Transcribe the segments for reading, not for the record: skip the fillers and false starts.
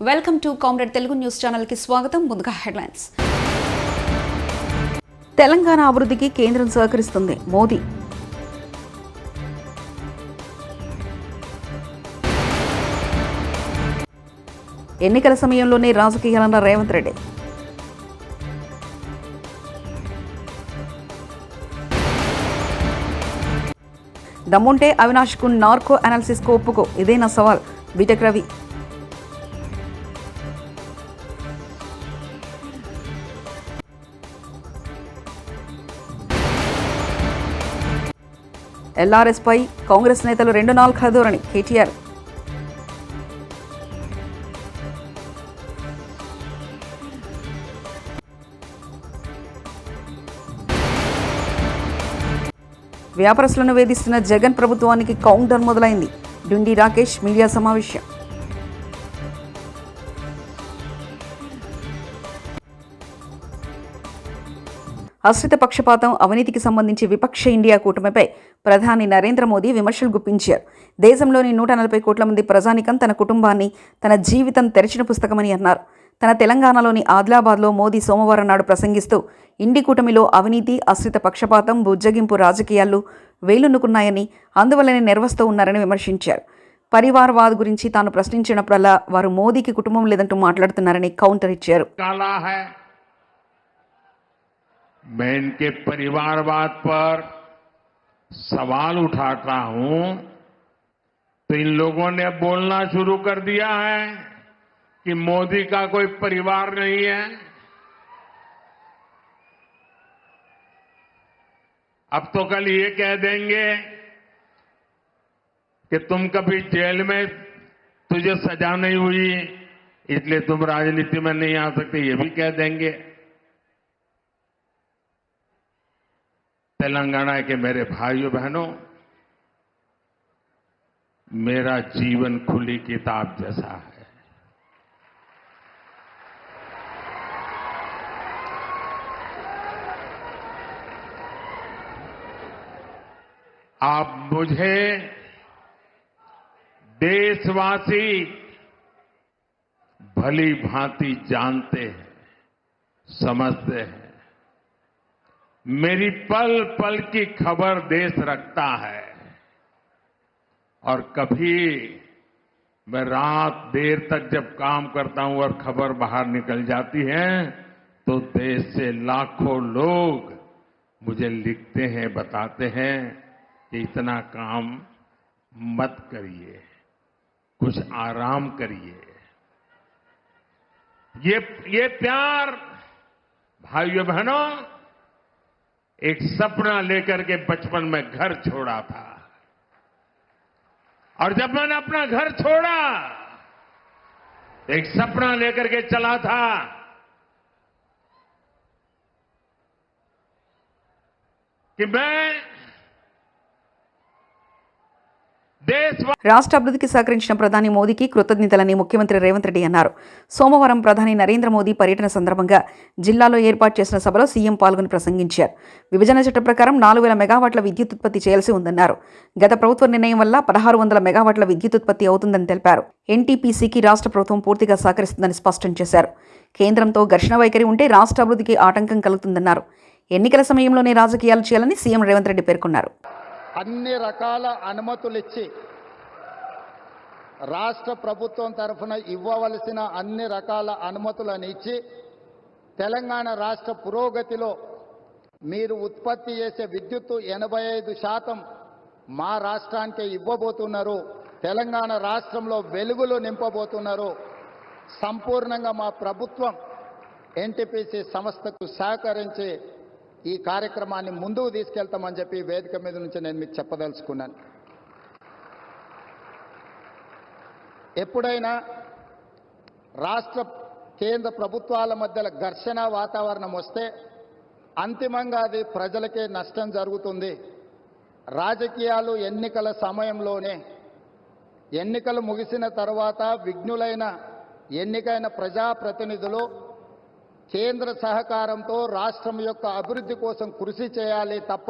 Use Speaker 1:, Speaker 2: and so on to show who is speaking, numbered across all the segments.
Speaker 1: Welcome to comrade Telugu news channel కి స్వాగతం. ముందుగా హెడ్లైన్స్. తెలంగాణ అభివృద్ధికి కేంద్రం సహకరిస్తుంది మోదీ. ఎన్నికల సమయంలోనే రాజకీయాలన్న రేవంత్ రెడ్డి. దమ్ముంటే అవినాష్ కు నార్కో అనాలిసిస్ కు ఒప్పుకో, ఇదే నా సవాల్. బీటెక్ రవి. ఎల్ఆర్ఎస్ పై కాంగ్రెస్ నేతలు 2 నాలుకల ధోరణి. కేటీఆర్. వ్యాపారస్తులను వేధిస్తున్న జగన్ ప్రభుత్వానికి కౌంటర్ మొదలైంది. డుండి రాకేష్ మీడియా సమావేశం. అశ్రిత పక్షపాతం, అవినీతికి సంబంధించి విపక్ష ఇండియా కూటమిపై ప్రధాని నరేంద్ర మోదీ విమర్శలు గుప్పించారు. దేశంలోని 140 కోట్ల మంది ప్రజానికం తన కుటుంబాన్ని, తన జీవితం తెరిచిన పుస్తకమని అన్నారు. తన తెలంగాణలోని ఆదిలాబాద్లో మోదీ సోమవారం నాడు ప్రసంగిస్తూ ఇండి కూటమిలో అవినీతి, అశ్రిత పక్షపాతం, బుజ్జగింపు రాజకీయాలు వేలున్నుకున్నాయని, అందువల్లనే నిర్వస్తూ ఉన్నారని విమర్శించారు. పరివారవాద్ గురించి తాను ప్రశ్నించినప్పుడల్లా వారు మోదీకి కుటుంబం లేదంటూ మాట్లాడుతున్నారని కౌంటర్ ఇచ్చారు.
Speaker 2: मैं इनके परिवारवाद पर सवाल उठाता हूं तो इन लोगों ने बोलना शुरू कर दिया है कि मोदी का कोई परिवार नहीं है. अब तो कल ये कह देंगे कि तुम कभी जेल में तुझे सजा नहीं हुई इसलिए तुम राजनीति में नहीं आ सकते, ये भी कह देंगे. तेलंगाना के मेरे भाइयों बहनों, मेरा जीवन खुली किताब जैसा है. आप मुझे देशवासी भली भांति जानते हैं, समझते हैं. मेरी पल पल की खबर देश रखता है और कभी मैं रात देर तक जब काम करता हूं और खबर बाहर निकल जाती है तो देश से लाखों लोग मुझे लिखते हैं, बताते हैं कि इतना काम मत करिए, कुछ आराम करिए. ये प्यार भाइयों बहनों, एक सपना लेकर के बचपन में घर छोड़ा था और जब मैंने अपना घर छोड़ा एक सपना लेकर के चला था कि मैं
Speaker 1: రాష్ట్ర అభివృద్ధికి సహకరించిన ప్రధాని మోదీకి కృతజ్ఞతలని ముఖ్యమంత్రి రేవంత్ రెడ్డి అన్నారు. సోమవారం ప్రధాని నరేంద్ర మోదీ పర్యటన సందర్భంగా జిల్లాలో ఏర్పాటు చేసిన సభలో సీఎం పాల్గొని ప్రసంగించారు. విభజన చట్ట ప్రకారం 4000 మెగావాట్ల విద్యుత్ ఉత్పత్తి చేయాల్సి ఉందన్నారు. గత ప్రభుత్వ నిర్ణయం వల్ల 1600 మెగావాట్ల విద్యుత్ ఉత్పత్తి అవుతుందని తెలిపారు. ఎన్టీపీసీకి రాష్ట్ర ప్రభుత్వం పూర్తిగా సహకరిస్తుందని స్పష్టం చేశారు. కేంద్రంతో ఘర్షణ వైఖరి ఉంటే రాష్ట్ర అభివృద్ధికి ఆటంకం కలుగుతుందన్నారు. ఎన్నికల సమయంలోనే రాజకీయాలు చేయాలని సీఎం రేవంత్ రెడ్డి పేర్కొన్నారు.
Speaker 3: అన్ని రకాల అనుమతులు ఇచ్చి రాష్ట్ర ప్రభుత్వం తరఫున ఇవ్వవలసిన అన్ని రకాల అనుమతులను ఇచ్చి తెలంగాణ రాష్ట్ర పురోగతిలో మీరు ఉత్పత్తి చేసే విద్యుత్తు 85% మా రాష్ట్రానికే ఇవ్వబోతున్నారు. తెలంగాణ రాష్ట్రంలో వెలుగులు నింపబోతున్నారు. సంపూర్ణంగా మా ప్రభుత్వం ఎన్టీపీసీ సంస్థకు సహకరించి ఈ కార్యక్రమాన్ని ముందుకు తీసుకెళ్తామని చెప్పి వేదిక మీద నుంచి నేను మీకు చెప్పదలుచుకున్నాను. ఎప్పుడైనా రాష్ట్ర కేంద్ర ప్రభుత్వాల మధ్యలో ఘర్షణ వాతావరణం వస్తే అంతిమంగా అది ప్రజలకే నష్టం జరుగుతుంది. రాజకీయాలు ఎన్నికల సమయంలోనే, ఎన్నికలు ముగిసిన తర్వాత విఘ్నులైన ఎన్నికైన ప్రజాప్రతినిధులు కేంద్ర సహకారంతో రాష్ట్రం యొక్క అభివృద్ధి కోసం కృషి చేయాలి తప్ప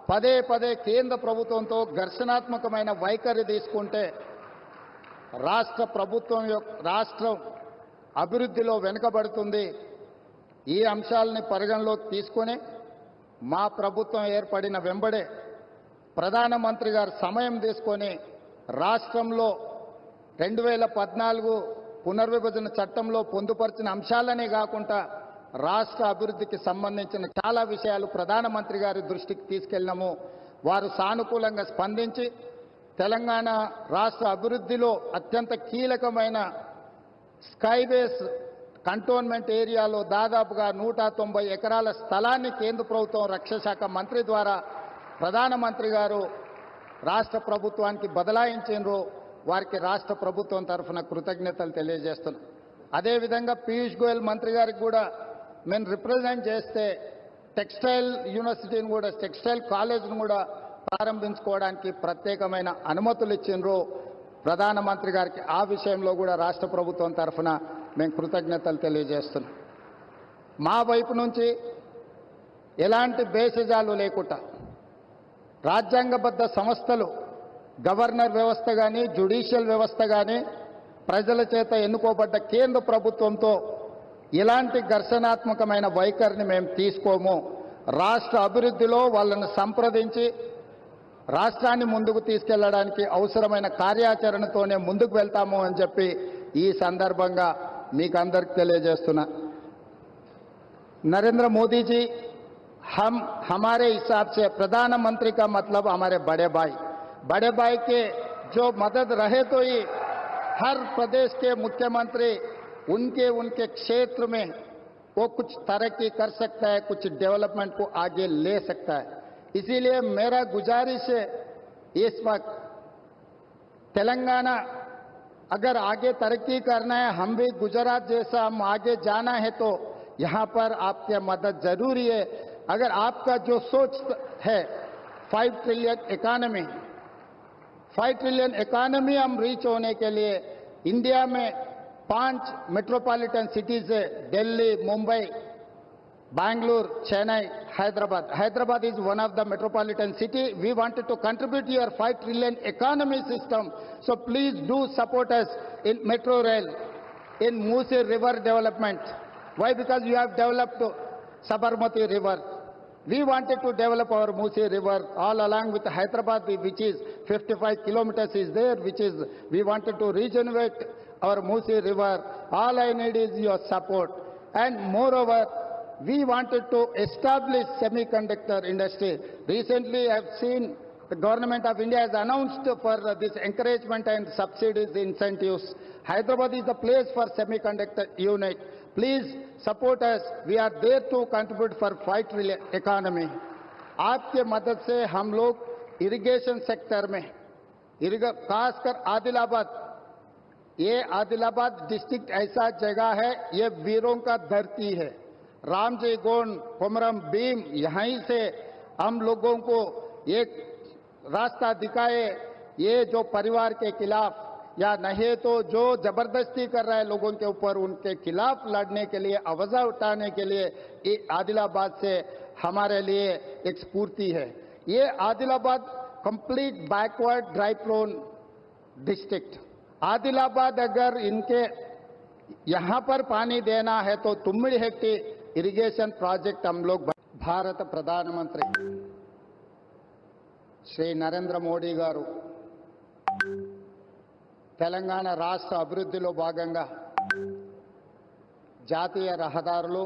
Speaker 3: పదే పదే కేంద్ర ప్రభుత్వంతో ఘర్షణాత్మకమైన వైఖరి తీసుకుంటే రాష్ట్రం అభివృద్ధిలో వెనుకబడుతుంది. ఈ అంశాలని పరిగణలోకి తీసుకొని మా ప్రభుత్వం ఏర్పడిన వెంబడే ప్రధానమంత్రి గారు సమయం తీసుకొని రాష్ట్రంలో 2014 పునర్విభజన చట్టంలో పొందుపరిచిన అంశాలనే కాకుండా రాష్ట్ర అభివృద్ధికి సంబంధించిన చాలా విషయాలు ప్రధానమంత్రి గారి దృష్టికి తీసుకెళ్ళినాము. వారు సానుకూలంగా స్పందించి తెలంగాణ రాష్ట్ర అభివృద్ధిలో అత్యంత కీలకమైన స్కైవేస్ కంటోన్మెంట్ ఏరియాలో దాదాపుగా 190 ఎకరాల స్థలాన్ని కేంద్ర ప్రభుత్వం రక్షణ శాఖ మంత్రి ద్వారా ప్రధానమంత్రి గారు రాష్ట్ర ప్రభుత్వానికి బదలాయించారు. వారికి రాష్ట్ర ప్రభుత్వం తరఫున కృతజ్ఞతలు తెలియజేస్తున్నాం. అదేవిధంగా పీయూష్ గోయల్ మంత్రి గారికి కూడా మేము రిప్రజెంట్ చేస్తే టెక్స్టైల్ యూనివర్సిటీని కూడా టెక్స్టైల్ కాలేజ్ను కూడా ప్రారంభించుకోవడానికి ప్రత్యేకమైన అనుమతులు ఇచ్చిండ్రు. ప్రధానమంత్రి గారికి ఆ విషయంలో కూడా రాష్ట్ర ప్రభుత్వం తరఫున మేము కృతజ్ఞతలు తెలియజేస్తున్నాం. మా వైపు నుంచి ఎలాంటి భేషజాలు లేకుండా రాజ్యాంగబద్ధ సంస్థలు గవర్నర్ వ్యవస్థ కానీ జ్యుడిషియల్ వ్యవస్థ కానీ ప్రజల చేత ఎన్నుకోబడ్డ కేంద్ర ప్రభుత్వంతో ఇలాంటి ఘర్షణాత్మకమైన వైఖరిని మేము తీసుకోము. రాష్ట్ర అభివృద్ధిలో వాళ్ళను సంప్రదించి రాష్ట్రాన్ని ముందుకు తీసుకెళ్లడానికి అవసరమైన కార్యాచరణతోనే ముందుకు వెళ్తాము అని చెప్పి ఈ సందర్భంగా మీకు అందరికి తెలియజేస్తున్నా. नरेंद्र मोदी जी हमारे हिसाब से प्रधानमंत्री का मतलब हमारे बड़े भाई के जो मदद रहे तो ही हर प्रदेश के मुख्यमंत्री उनके क्षेत्र में वो कुछ तरक्की कर सकता है, कुछ डेवलपमेंट को आगे ले सकता है. इसीलिए मेरा गुजारिश है इस वक्त तेलंगाना अगर आगे तरक्की करना है, हम भी गुजरात जैसा हम आगे जाना है तो यहाँ पर आपकी मदद जरूरी है. अगर आपका जो सोच है 5 ट्रिलियन इकोनॉमी हम रीच होने के लिए इंडिया में 5 मेट्रोपॉलिटन सिटीज है, Delhi, Mumbai, Bangalore, Chennai, Hyderabad. Hyderabad is one of the metropolitan city. We wanted to contribute to your 5 trillion economy system. So please do support us in metro rail, in Musi river development. Why? Because you have developed Sabarmati river. We wanted to develop our Musi river all along with Hyderabad, which is 55 kilometers is there, which is, we wanted to regenerate our Musi river. All I need is your support. And moreover, we wanted to establish semiconductor industry. Recently, I have seen the government of India has announced for this encouragement and subsidies, incentives. Hyderabad is the place for semiconductor unit. Please support us. We are there to contribute for 5 trillion economy. आपके मदद से हम लोग irrigation sector में खासकर आदिलाबाद, ये Adilabad district ऐसा जगह है, ये वीरों का धरती है. रामजी गोंड, कोमरम भीम, यहीं से हम लोगों को एक रास्ता दिखाए. ये जो परिवार के खिलाफ या नहीं तो जो जबरदस्ती कर रहा है लोगों के ऊपर, उनके खिलाफ लड़ने के लिए, आवाज उठाने के लिए ये आदिलाबाद से हमारे लिए एक स्फूर्ति है. ये Adilabad complete backward dry prone district. Adilabad अगर इनके यहाँ पर पानी देना है तो तुम्मिड़ी हेक्टी इरिगेशन प्रोजेक्ट हम लोग. भारत प्रधानमंत्री श्री नरेंद्र मोदी गारू తెలంగాణ రాష్ట్ర అభివృద్ధిలో భాగంగా జాతీయ రహదారులు,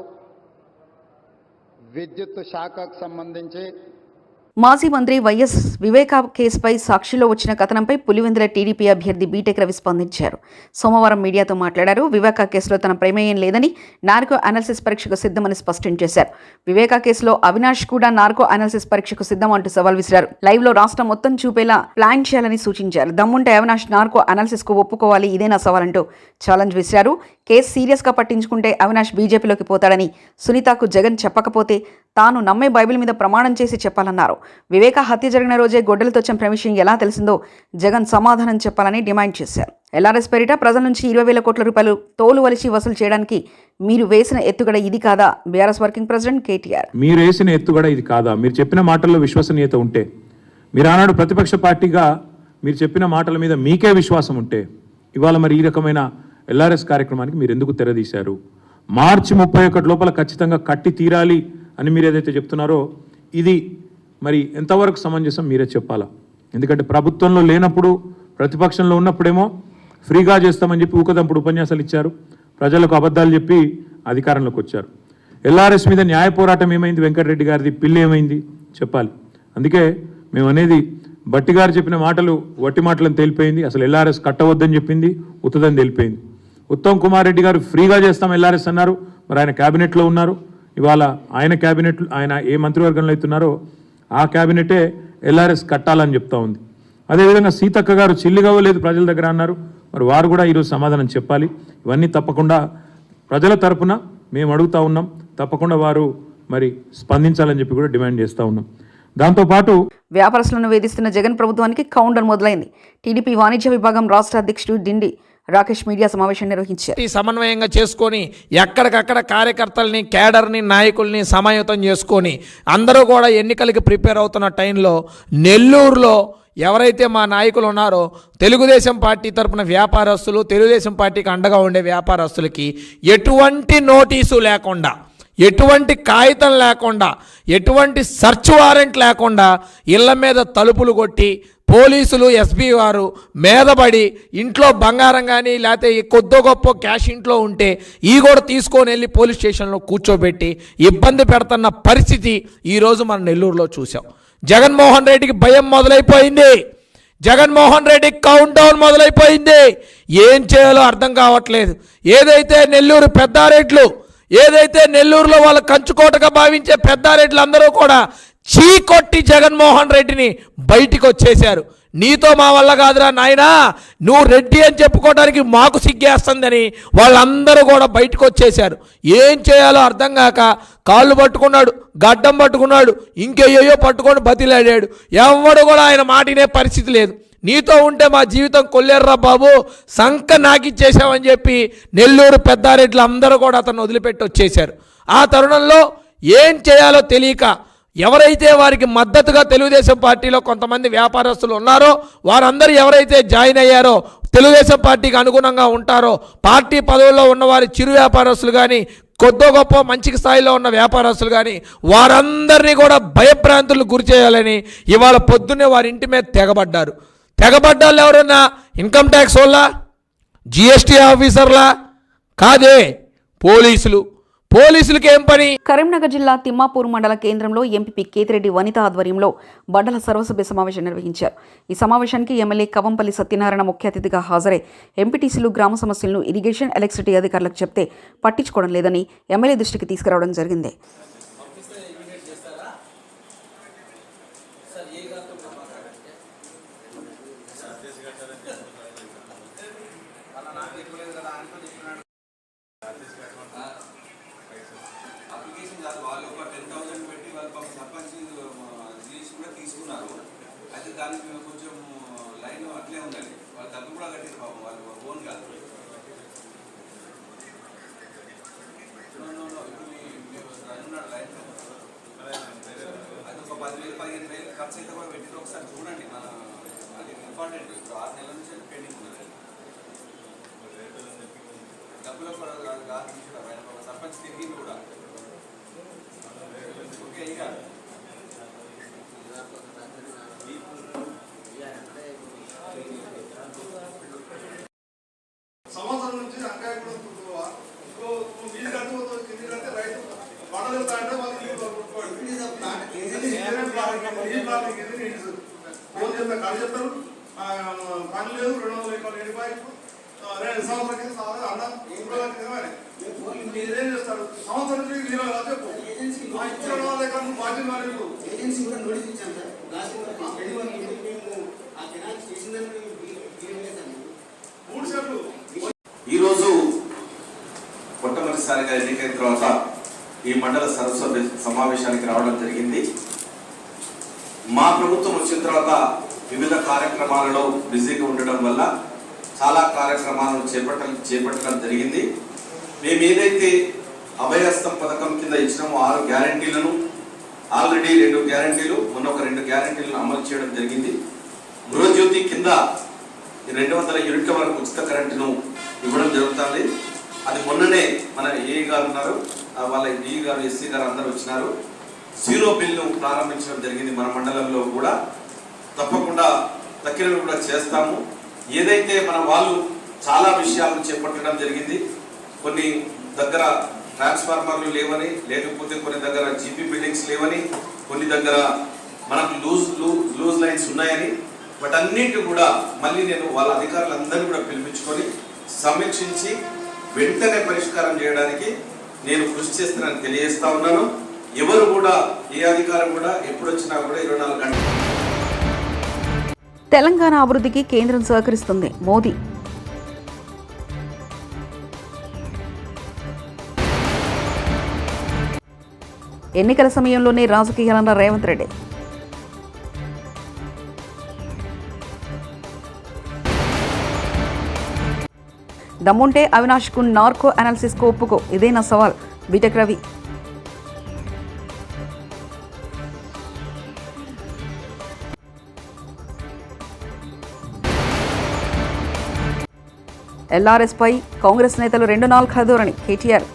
Speaker 3: విద్యుత్ శాఖకు సంబంధించి
Speaker 1: మాజీ మంత్రి వైఎస్ వివేకా కేసుపై సాక్షిలో వచ్చిన కథనంపై పులివెందుల టీడీపీ అభ్యర్థి బీటెక్ రవి స్పందించారు. సోమవారం మీడియాతో మాట్లాడారు. వివేకా కేసులో తన ప్రమేయం లేదని, నార్కో అనాలిసిస్ పరీక్షకు సిద్ధమని స్పష్టం చేశారు. వివేకా కేసులో అవినాష్ కూడా నార్కో అనాలిసిస్ పరీక్షకు సిద్ధం అంటూ సవాల్ విసిరారు. లైవ్ లో రాష్ట్రం మొత్తం చూపేలా ప్లాన్ చేయాలని సూచించారు. దమ్ముంటే అవినాష్ నార్కో అనాలిసిస్ కు ఒప్పుకోవాలి, ఇదే నా సవాల్ అంటూ ఛాలెంజ్ విసిరారు. కేసు సీరియస్ గా పట్టించుకుంటే అవినాష్ బీజేపీలోకి పోతాడని, సునీతకు జగన్ చెప్పకపోతే తాను నమ్మే బైబిల్ మీద ప్రమాణం చేసి చెప్పాలన్నారు. వివేక హత్య జరిగిన రోజే గొడ్డలతో చంపిన విషయం ఎలా తెలిసిందో జగన్ సమాధానం చెప్పాలని డిమాండ్ చేశారు. ఎల్ఆర్ఎస్ పేరిట ప్రజల నుంచి 20,000 కోట్ల రూపాయలు తోలు వలిచి వసూలు చేయడానికి మీరు వేసిన ఎత్తుగడ ఇది కాదా? BRS working president KTR.
Speaker 4: మీరు వేసిన ఎత్తుగడ ఇది కాదా? మీరు చెప్పిన మాటల్లో విశ్వసనీయత ఉంటే, మీరు ఆనాడు ప్రతిపక్ష పార్టీగా మీరు చెప్పిన మాటల మీద మీకే విశ్వాసం ఉంటే, ఇవాళ మరి ఈ రకమైన ఎల్ఆర్ఎస్ కార్యక్రమానికి మీరు ఎందుకు తెరదీశారు? మార్చి 31 లోపల ఖచ్చితంగా కట్టి తీరాలి అని మీరు ఏదైతే చెప్తున్నారో ఇది మరి ఎంతవరకు సమంజసం మీరే చెప్పాలా. ఎందుకంటే ప్రభుత్వంలో లేనప్పుడు ప్రతిపక్షంలో ఉన్నప్పుడేమో ఫ్రీగా చేస్తామని చెప్పి ఊకదంపుడు ఉపన్యాసాలు ఇచ్చారు, ప్రజలకు అబద్ధాలు చెప్పి అధికారంలోకి వచ్చారు. ఎల్ఆర్ఎస్ మీద న్యాయ పోరాటం ఏమైంది? వెంకటరెడ్డి గారిది పిల్లి ఏమైంది చెప్పాలి. అందుకే మేము అనేది బట్టి గారు చెప్పిన మాటలు వట్టి మాటలను తేలిపోయింది. అసలు ఎల్ఆర్ఎస్ కట్టవద్దని చెప్పింది ఉత్తదని తేలిపోయింది. ఉత్తమ్ కుమార్ రెడ్డి గారు ఫ్రీగా చేస్తాం ఎల్ఆర్ఎస్ అన్నారు, మరి ఆయన క్యాబినెట్లో ఉన్నారు. ఇవాళ ఆయన క్యాబినెట్ ఆయన ఏ మంత్రివర్గంలో అవుతున్నారో ఆ క్యాబినెటే ఎల్ఆర్ఎస్ కట్టాలని చెప్తా ఉంది. అదేవిధంగా సీతక్క గారు చిల్లిగవ్వలేదు ప్రజల దగ్గర అన్నారు, మరి వారు కూడా ఈరోజు సమాధానం చెప్పాలి. ఇవన్నీ తప్పకుండా ప్రజల తరపున మేము అడుగుతా ఉన్నాం, తప్పకుండా వారు మరి స్పందించాలని చెప్పి కూడా డిమాండ్ చేస్తూ ఉన్నాం. దాంతోపాటు
Speaker 1: వ్యాపారస్తులను వేధిస్తున్న జగన్ ప్రభుత్వానికి కౌంటర్ మొదలైంది. టీడీపీ వాణిజ్య విభాగం రాష్ట్ర అధ్యక్షుడు డిండి రాకేష్ మీడియా సమావేశం నిర్వహించారు.
Speaker 5: సమన్వయంగా చేసుకొని ఎక్కడికక్కడ కార్యకర్తల్ని, కేడర్ని, నాయకుల్ని సమాయత్తం చేసుకొని అందరూ కూడా ఎన్నికలకి ప్రిపేర్ అవుతున్న టైంలో నెల్లూరులో ఎవరైతే మా నాయకులు ఉన్నారో తెలుగుదేశం పార్టీ తరపున వ్యాపారస్తులు, తెలుగుదేశం పార్టీకి అండగా ఉండే వ్యాపారస్తులకి ఎటువంటి నోటీసు లేకుండా, ఎటువంటి కాగితం లేకుండా, ఎటువంటి సర్చ్ వారెంట్ లేకుండా ఇళ్ల మీద తలుపులు కొట్టి పోలీసులు, ఎస్పీ వారు మీదపడి ఇంట్లో బంగారం కానీ లేకపోతే కొద్దో గొప్ప క్యాష్ ఇంట్లో ఉంటే ఈ కూడా తీసుకొని వెళ్ళి పోలీస్ స్టేషన్లో కూర్చోబెట్టి ఇబ్బంది పెడుతున్న పరిస్థితి ఈరోజు మనం నెల్లూరులో చూసాం. జగన్మోహన్ రెడ్డికి భయం మొదలైపోయింది. జగన్మోహన్ రెడ్డికి కౌంట్ డౌన్ మొదలైపోయింది. ఏం చేయాలో అర్థం కావట్లేదు. ఏదైతే నెల్లూరు పెద్దారెడ్లు, ఏదైతే నెల్లూరులో వాళ్ళ కంచుకోటగా భావించే పెద్దారెడ్లు అందరూ కూడా చీకొట్టి జగన్మోహన్ రెడ్డిని బయటికి వచ్చేశారు. నీతో మా వల్ల కాదురా నాయనా, నువ్వు రెడ్డి అని చెప్పుకోవడానికి మాకు సిగ్గేస్తుందని వాళ్ళందరూ కూడా బయటకు వచ్చేశారు. ఏం చేయాలో అర్థం కాక కాళ్ళు పట్టుకున్నాడు, గడ్డం పట్టుకున్నాడు, ఇంకేయో పట్టుకొని బతిలాడాడు. ఎవడు కూడా ఆయన మాటినే పరిస్థితి లేదు. నీతో ఉంటే మా జీవితం కొల్లేర్రా బాబు, సంక నాకిచ్చేసామని చెప్పి నెల్లూరు పెద్దారెడ్లు అందరూ కూడా అతను వదిలిపెట్టి వచ్చేశారు. ఆ తరుణంలో ఏం చేయాలో తెలియక ఎవరైతే వారికి మద్దతుగా తెలుగుదేశం పార్టీలో కొంతమంది వ్యాపారస్తులు ఉన్నారో వారందరూ ఎవరైతే జాయిన్ అయ్యారో, తెలుగుదేశం పార్టీకి అనుగుణంగా ఉంటారో, పార్టీ పదవుల్లో ఉన్నవారి చిరు వ్యాపారస్తులు కానీ, కొద్దో గొప్ప మంచి స్థాయిలో ఉన్న వ్యాపారస్తులు కానీ వారందరినీ కూడా భయభ్రాంతులకు గురి చేయాలని ఇవాళ పొద్దున్నే వారి ఇంటి మీద తెగబడ్డారు. తెగబడ్డాళ్ళు ఎవరన్నా ఇన్కమ్ ట్యాక్స్ వాళ్ళ, జిఎస్టీ ఆఫీసర్లా? కాదే, పోలీసులు. పోలీసులకి ఏం పని?
Speaker 1: కరీంనగర్ జిల్లా తిమ్మాపూర్ మండల కేంద్రంలో ఎంపీ కేతిరెడ్డి వనిత ఆధ్వర్యంలో మండల సర్వసభ్య సమావేశం నిర్వహించారు. ఈ సమావేశానికి ఎమ్మెల్యే కవంపల్లి సత్యనారాయణ ముఖ్య అతిథిగా హాజరై ఎంపీటీసీలు గ్రామ సమస్యలను ఇరిగేషన్, ఎలక్ట్రిసిటీ అధికారులకు చెప్తే పట్టించుకోవడం లేదని ఎమ్మెల్యే దృష్టికి తీసుకురావడం జరిగింది.
Speaker 6: వాళ్ళు ఒక 10,000 పెట్టి వాళ్ళు సర్పంచ్ కూడా తీసుకున్నారు. అయితే దానికి కొంచెం లైన్ అట్లే ఉందండి. వాళ్ళు డబ్బు కూడా కట్టారు పాపం, వాళ్ళు ఓన్ కాదు. ఉన్నాడు లైన్, అది ఒక 10,000-15,000 ఖర్చు అయితే కూడా పెట్టిన ఒకసారి చూడండి. మన అది ఇంపార్టెంట్. ఇప్పుడు 6 నెలల నుంచి పెండింగ్ ఉన్నది. డబ్బులు కాదు, సర్పంచ్ తిరిగింది కూడా.
Speaker 7: సంవత్సరం నుంచి అంకాయ కూడా నీళ్ళు కట్టుకోవచ్చు, కింది కడితే రైతు పంటలు వెళ్తాయంటే వాళ్ళు ఫోన్ చెప్తారు, కాదు చెప్తారు పని లేదు, 200 ఎకరాలు ఎండిపోయి 2 సంవత్సరాల కింద అన్న మీరేం చేస్తారు? సంవత్సరం నుంచి మీరు చెప్పు ఇచ్చిన వాళ్ళ పార్టీ వాళ్ళు ఏజెన్సీ కూడా నోటీస్ ఇచ్చాం సార్.
Speaker 6: ఈరోజు మొట్టమొదటిసారిగా ఎన్నికైన తర్వాత ఈ మండల సర్వసభ్య సమావేశానికి రావడం జరిగింది. మా ప్రభుత్వం వచ్చిన తర్వాత వివిధ కార్యక్రమాలలో బిజీగా ఉండడం వల్ల చాలా కార్యక్రమాలను చేపట్టడం జరిగింది. మేము ఏదైతే అభయహస్తం పథకం కింద ఇచ్చినామో 6 గ్యారంటీలను ఆల్రెడీ 2 గ్యారంటీలు, మొన్న ఒక 2 గ్యారంటీలను అమలు చేయడం జరిగింది. గృహజ్యోతి కింద 200 యూనిట్ల వరకు ఉచిత కరెంటును ఇవ్వడం జరుగుతుంది. అది మొన్ననే మన ఏఈ గారు ఉన్నారు, వాళ్ళ డిఈ గారు, ఎస్సీ గారు అందరూ వచ్చినారు. జీరో బిల్ను ప్రారంభించడం జరిగింది మన మండలంలో కూడా. తప్పకుండా తక్కినవి కూడా చేస్తాము. ఏదైతే మన వాళ్ళు చాలా విషయాలను చేపట్టడం జరిగింది. కొన్ని దగ్గర ట్రాన్స్ఫార్మర్లు లేవని, లేకపోతే కొన్ని దగ్గర జీపీ బిల్డింగ్స్ లేవని, కొన్ని దగ్గర మనకు లూజ్ లైన్స్ ఉన్నాయని, వాటన్నిటి కూడా మళ్ళీ నేను వాళ్ళ అధికారులందరినీ కూడా పిలిపించుకొని సమీక్షించి వెంటనే పరిష్కారం చేయడానికి నేను కృషి చేస్తానని తెలియజేస్తా ఉన్నాను. ఎవరు కూడా, ఏ అధికారం కూడా ఎప్పుడు వచ్చినా కూడా 24 గంటలు.
Speaker 1: తెలంగాణ అభివృద్ధికి కేంద్రం సహకరిస్తుంది మోదీ. ఎన్నికల సమయంలోనే రాజకీయాలన్న రేవంత్ రెడ్డి. దమ్ముంటే అవినాష్కు నార్కో అనాలిసిస్కు ఒప్పుకో, ఇదే నా సవాల్. బీటెక్ రవి. ఎల్ఆర్ఎస్ పై కాంగ్రెస్ నేతలు 2 నాల్కల ధోరణి. కేటీఆర్.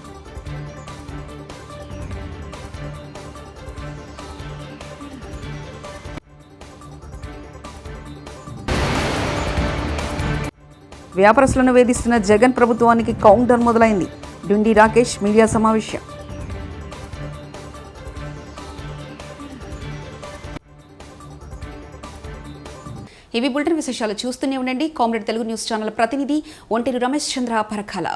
Speaker 1: వ్యాపారస్తులను వేధిస్తున్న జగన్ ప్రభుత్వానికి కౌంటర్ మొదలైంది. డుండి రాకేష్ మీడియా సమావేశం. ఇవి బులెటిన్ విశేషాలు. చూస్తూనే ఉండండి కామ్రేడ్ తెలుగు న్యూస్ ఛానల్ ప్రతినిధి ఒంటేరు రమేష్ చంద్ర పరకాల.